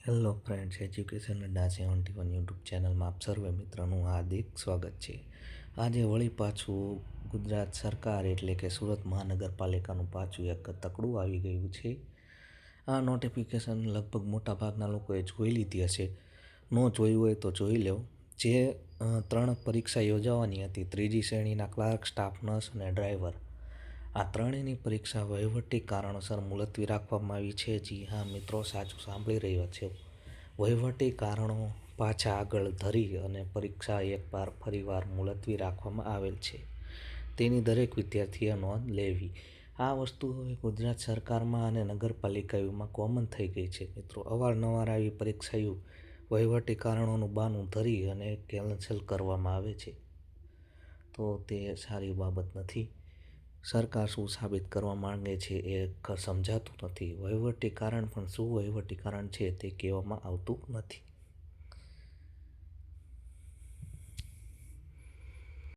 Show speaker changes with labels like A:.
A: Hello friends, education અડ્ડા 71 YouTube ચેનલમાં આપ સર્વે મિત્રોનું હાર્દિક સ્વાગત છે. આજે વળી પાછું ગુજરાત સરકાર એટલે કે સુરત મહાનગરપાલિકાનું પાછું એક તકડું આવી ગયું છે. આ નોટિફિકેશન લગભગ મોટાભાગના લોકોએ જોઈ લીધી હશે. ન જોયું હોય તો જોઈ લો. જે 3 પરીક્ષા યોજાવાની હતી, ત્રીજી શ્રેણીના ક્લાર્ક, સ્ટાફ નર્સ અને ડ્રાઈવર. આ ત્રણેયની પરીક્ષા વહીવટી કારણોસર મુલતવી રાખવામાં આવી છે. જી હા મિત્રો, સાચું સાંભળી રહ્યો છે. વહીવટી કારણો પાછા આગળ ધરી અને પરીક્ષા એકવાર ફરીવાર મુલતવી રાખવામાં આવેલ છે. તેની દરેક વિદ્યાર્થીએ નોંધ લેવી. આ વસ્તુ હવે ગુજરાત સરકારમાં અને નગરપાલિકાઓમાં કોમન થઈ ગઈ છે મિત્રો. અવારનવાર આવી પરીક્ષાઓ વહીવટી કારણોનું બહાનું ધરી અને કેન્સલ કરવામાં આવે છે. તો તે સારી બાબત નથી. સરકાર શું સાબિત કરવા માંગે છે એ સમજાતું નથી. વહીવટી કારણ પણ શું વહીવટી કારણ છે તે કહેવામાં આવતું નથી.